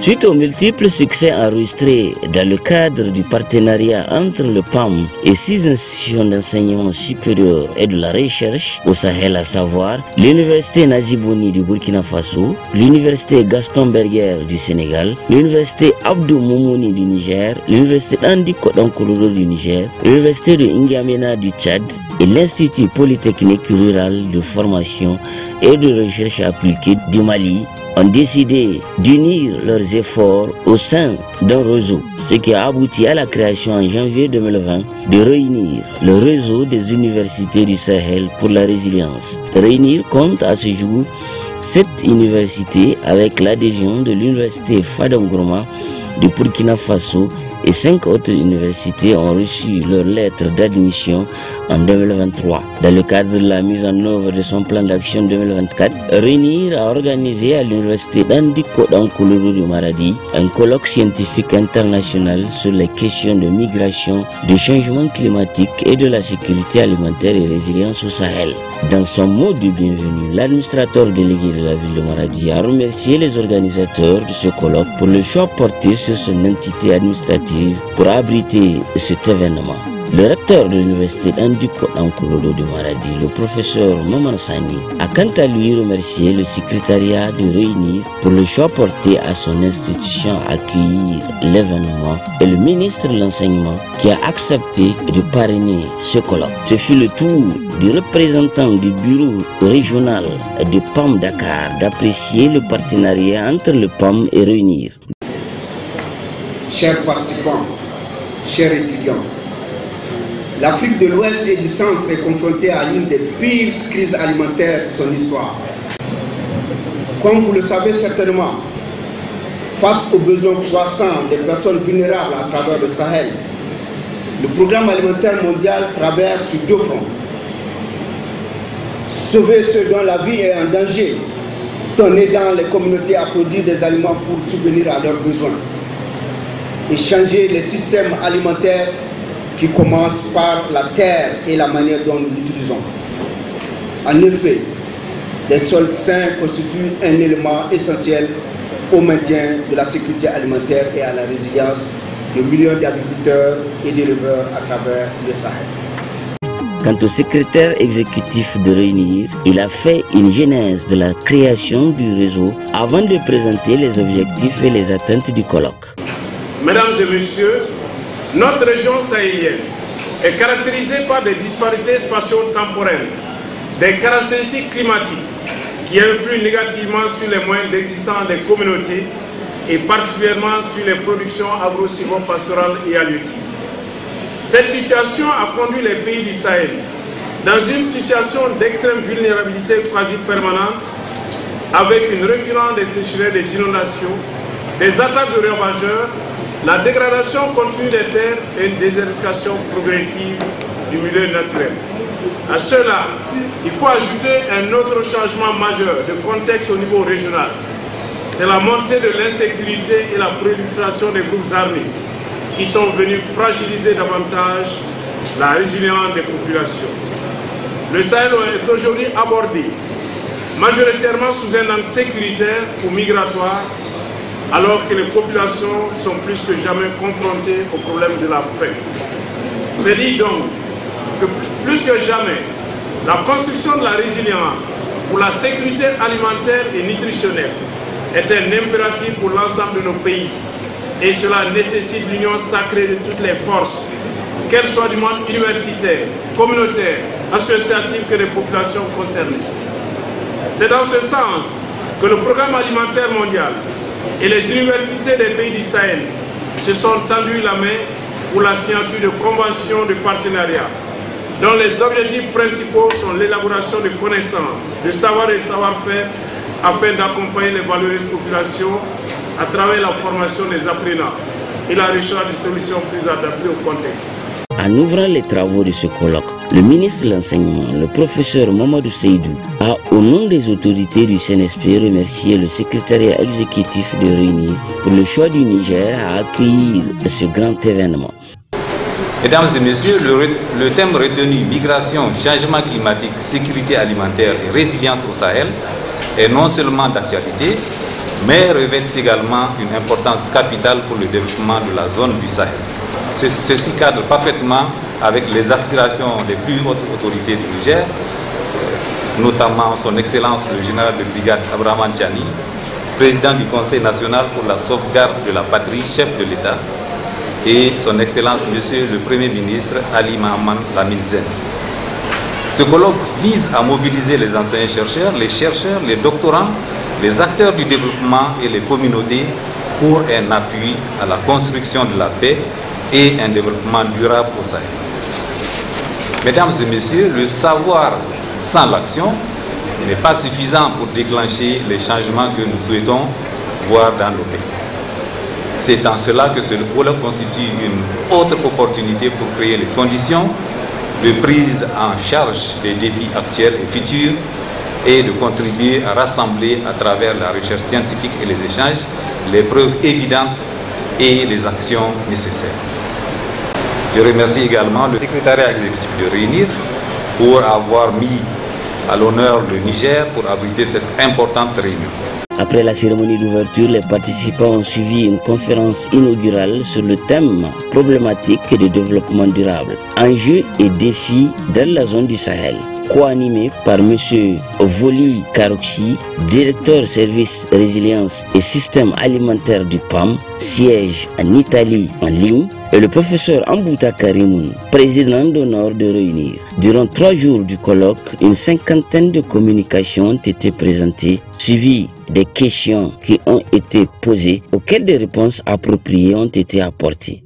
Suite aux multiples succès enregistrés dans le cadre du partenariat entre le PAM et 6 institutions d'enseignement supérieur et de la recherche au Sahel, à savoir l'Université Nazibouni du Burkina Faso, l'Université Gaston Berger du Sénégal, l'Université Abdou Moumouni du Niger, l'Université Nandi Kodankoloro du Niger, l'Université de N'Djamena du Tchad et l'Institut Polytechnique Rural de Formation et de Recherche Appliquée du Mali ont décidé d'unir leurs efforts au sein d'un réseau, ce qui a abouti à la création en janvier 2020 de réunir le réseau des universités du Sahel pour la résilience. Réunir compte à ce jour 7 universités avec l'adhésion de l'université Fadam Gourma du Burkina Faso et 5 autres universités ont reçu leur lettre d'admission en 2023. Dans le cadre de la mise en œuvre de son plan d'action 2024, Réunir a organisé à l'université d'Andi Kodankoloro du Maradi un colloque scientifique international sur les questions de migration, de changement climatique et de la sécurité alimentaire et résilience au Sahel. Dans son mot de bienvenue, l'administrateur délégué de la ville de Maradi a remercié les organisateurs de ce colloque pour le choix porté sur son entité administrative pour abriter cet événement. Le recteur de l'université d'Andi Kodankoloro de Maradi, le professeur Maman Sani, a quant à lui remercié le secrétariat de Réunir pour le choix porté à son institution à accueillir l'événement et le ministre de l'enseignement qui a accepté de parrainer ce colloque. Ce fut le tour du représentant du bureau régional de PAM Dakar d'apprécier le partenariat entre le PAM et Réunir. Chers participants, chers étudiants, l'Afrique de l'Ouest et du Centre est confrontée à l'une des pires crises alimentaires de son histoire. Comme vous le savez certainement, face aux besoins croissants des personnes vulnérables à travers le Sahel, le programme alimentaire mondial traverse sur 2 fronts. Sauver ceux dont la vie est en danger, tout en aidant les communautés à produire des aliments pour subvenir à leurs besoins. Et changer les systèmes alimentaires qui commencent par la terre et la manière dont nous l'utilisons. En effet, les sols sains constituent un élément essentiel au maintien de la sécurité alimentaire et à la résilience de millions d'agriculteurs et d'éleveurs à travers le Sahel. Quant au secrétaire exécutif de Réunir, il a fait une genèse de la création du réseau avant de présenter les objectifs et les attentes du colloque. Mesdames et messieurs, notre région sahélienne est caractérisée par des disparités spatio-temporelles, des caractéristiques climatiques qui influent négativement sur les moyens d'existence des communautés et particulièrement sur les productions agro-silvopastorales et halieutiques. Cette situation a conduit les pays du Sahel dans une situation d'extrême vulnérabilité quasi permanente avec une récurrence des sécheresses, des inondations, des attaques de ravageurs, la dégradation continue des terres et une désertification progressive du milieu naturel. À cela, il faut ajouter un autre changement majeur de contexte au niveau régional. C'est la montée de l'insécurité et la prolifération des groupes armés qui sont venus fragiliser davantage la résilience des populations. Le Sahel est aujourd'hui abordé majoritairement sous un angle sécuritaire ou migratoire, alors que les populations sont plus que jamais confrontées au problème de la faim. C'est dit donc que plus que jamais, la construction de la résilience pour la sécurité alimentaire et nutritionnelle est un impératif pour l'ensemble de nos pays. Et cela nécessite l'union sacrée de toutes les forces, qu'elles soient du monde universitaire, communautaire, associatif que des populations concernées. C'est dans ce sens que le programme alimentaire mondial et les universités des pays du Sahel se sont tendues la main pour la signature de conventions de partenariat, dont les objectifs principaux sont l'élaboration de connaissances, de savoir et savoir-faire, afin d'accompagner les valorisées populations à travers la formation des apprenants et la recherche de solutions plus adaptées au contexte. En ouvrant les travaux de ce colloque, le ministre de l'Enseignement, le professeur Mamadou Seydou, a, au nom des autorités du CNSP, remercié le secrétariat exécutif de Réunir pour le choix du Niger à accueillir ce grand événement. Mesdames et messieurs, le thème retenu, migration, changement climatique, sécurité alimentaire et résilience au Sahel, est non seulement d'actualité, mais revêtent également une importance capitale pour le développement de la zone du Sahel. Ceci cadre parfaitement avec les aspirations des plus hautes autorités du Niger, notamment son Excellence le général de brigade Abraham Tchani, président du Conseil national pour la sauvegarde de la patrie, chef de l'État, et son Excellence Monsieur le Premier ministre Ali Mahaman Lamine Zen. Ce colloque vise à mobiliser les enseignants-chercheurs, les doctorants, les acteurs du développement et les communautés pour un appui à la construction de la paix et un développement durable au Sahel. Mesdames et messieurs, le savoir sans l'action n'est pas suffisant pour déclencher les changements que nous souhaitons voir dans nos pays. C'est en cela que ce colloque constitue une autre opportunité pour créer les conditions de prise en charge des défis actuels et futurs et de contribuer à rassembler à travers la recherche scientifique et les échanges les preuves évidentes et les actions nécessaires. Je remercie également le secrétariat exécutif de Réunir pour avoir mis à l'honneur le Niger pour abriter cette importante réunion. Après la cérémonie d'ouverture, les participants ont suivi une conférence inaugurale sur le thème problématique de développement durable, enjeux et défis dans la zone du Sahel, co-animé par M. Voli Karouksi, directeur service résilience et système alimentaire du PAM, siège en Italie en ligne, et le professeur Ambouta Karimoun, président d'honneur de Réunir. Durant 3 jours du colloque, une cinquantaine de communications ont été présentées, suivies des questions qui ont été posées, auxquelles des réponses appropriées ont été apportées.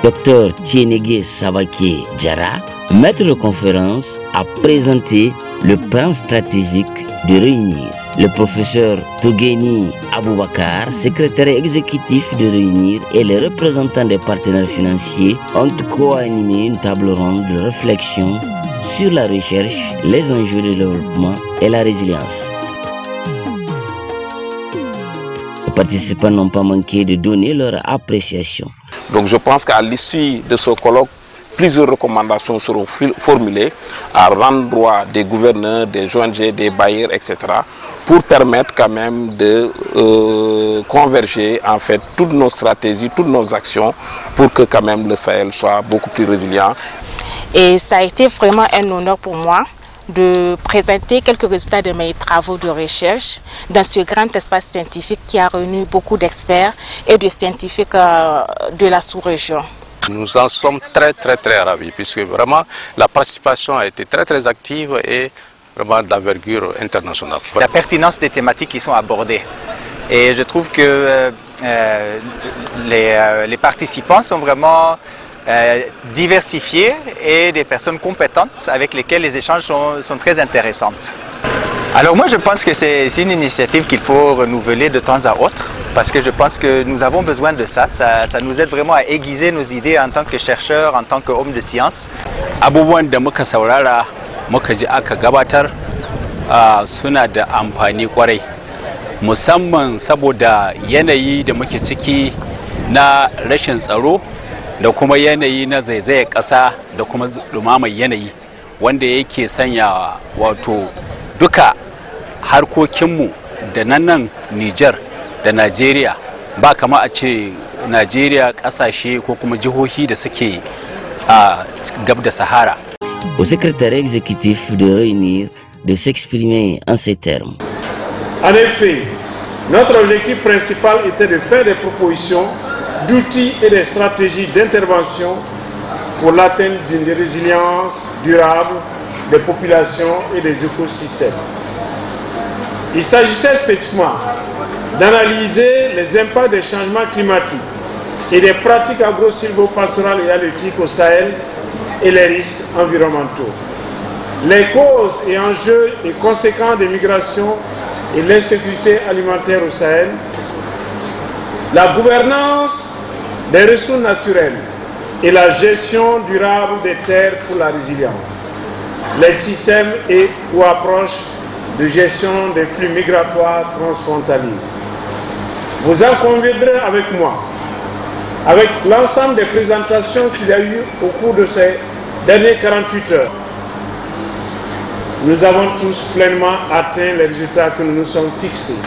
Dr Tienege Sabake Diarra, maître de conférence, a présenté le plan stratégique de Réunir. Le professeur Togeni Aboubakar, secrétaire exécutif de Réunir, et les représentants des partenaires financiers ont co-animé une table ronde de réflexion sur la recherche, les enjeux de développement et la résilience. Les participants n'ont pas manqué de donner leur appréciation. Donc je pense qu'à l'issue de ce colloque, plusieurs recommandations seront formulées à l'endroit des gouverneurs, des ONG, des bailleurs, etc. pour permettre quand même de converger en fait toutes nos stratégies, toutes nos actions pour que quand même le Sahel soit beaucoup plus résilient. Et ça a été vraiment un honneur pour moi de présenter quelques résultats de mes travaux de recherche dans ce grand espace scientifique qui a réuni beaucoup d'experts et de scientifiques de la sous-région. Nous en sommes très ravis puisque vraiment la participation a été très active et vraiment d'envergure internationale. La pertinence des thématiques qui sont abordées. Et je trouve que les participants sont vraiment diversifiés et des personnes compétentes avec lesquelles les échanges sont très intéressants. Alors moi je pense que c'est une initiative qu'il faut renouveler de temps à autre parce que je pense que nous avons besoin de ça. Ça nous aide vraiment à aiguiser nos idées en tant que chercheurs, en tant qu'hommes de science. Abubuwan da muka saurara muka ji aka gabatar suna da amfani kwarai musamman saboda yanayi da muke ciki na rashin tsaro da kuma yanayi na zaizayar ƙasa da kuma dumamar yanayi wanda yake sanya wato duka harkokinmu da nan Niger da Najeriya ba kama a ce Najeriya ƙasashe ko kuma jihohi da suke a gab da Sahara. Au secrétaire exécutif de Réunir de s'exprimer en ces termes. En effet, Notre objectif principal était de faire des propositions d'outils et de stratégies d'intervention pour l'atteinte d'une résilience durable des populations et des écosystèmes. Il s'agissait spécifiquement d'analyser les impacts des changements climatiques et des pratiques agro-silvopastorales et halieutiques au Sahel et les risques environnementaux, les causes et enjeux et conséquences des migrations et l'insécurité alimentaire au Sahel, la gouvernance des ressources naturelles et la gestion durable des terres pour la résilience, les systèmes et ou approches de gestion des flux migratoires transfrontaliers. Vous en conviendrez avec moi, avec l'ensemble des présentations qu'il y a eu au cours de ces dernières 48 heures. Nous avons tous pleinement atteint les résultats que nous nous sommes fixés.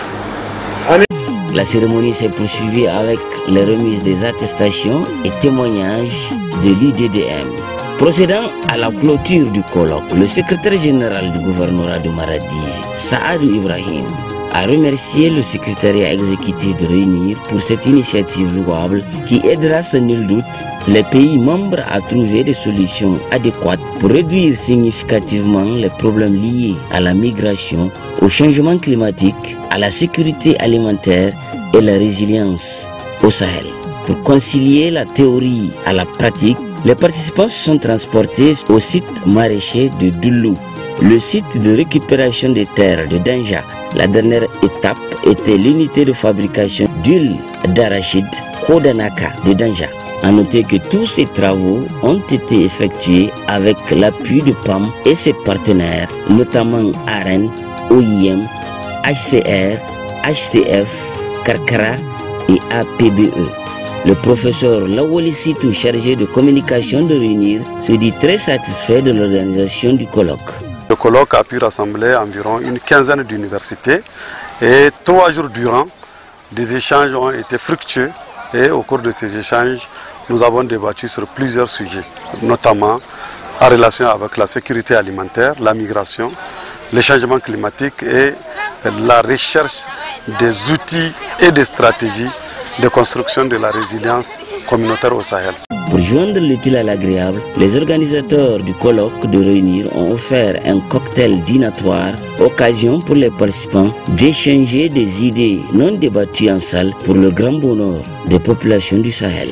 La cérémonie s'est poursuivie avec les remises des attestations et témoignages de l'UDDM. Procédant à la clôture du colloque, le secrétaire général du gouvernorat de Maradi, Saadou Ibrahim, a remercié le secrétariat exécutif de Réunir pour cette initiative louable qui aidera sans nul doute les pays membres à trouver des solutions adéquates pour réduire significativement les problèmes liés à la migration, au changement climatique, à la sécurité alimentaire et la résilience au Sahel. Pour concilier la théorie à la pratique, les participants sont transportés au site maraîcher de Doulou, le site de récupération des terres de Danja. La dernière étape était l'unité de fabrication d'huile d'arachide Kodanaka de Danja. A noter que tous ces travaux ont été effectués avec l'appui de PAM et ses partenaires, notamment AREN, OIM, HCR, HCF, Karkara et APBE. Le professeur Lawali Sitou, chargé de communication de Réunir, se dit très satisfait de l'organisation du colloque. Le colloque a pu rassembler environ une quinzaine d'universités et 3 jours durant, des échanges ont été fructueux et au cours de ces échanges, nous avons débattu sur plusieurs sujets, notamment en relation avec la sécurité alimentaire, la migration, le changement climatique et la recherche des outils et des stratégies de construction de la résilience communautaire au Sahel. Pour joindre l'utile à l'agréable, les organisateurs du colloque de Réunir ont offert un cocktail dînatoire, occasion pour les participants d'échanger des idées non débattues en salle pour le grand bonheur des populations du Sahel.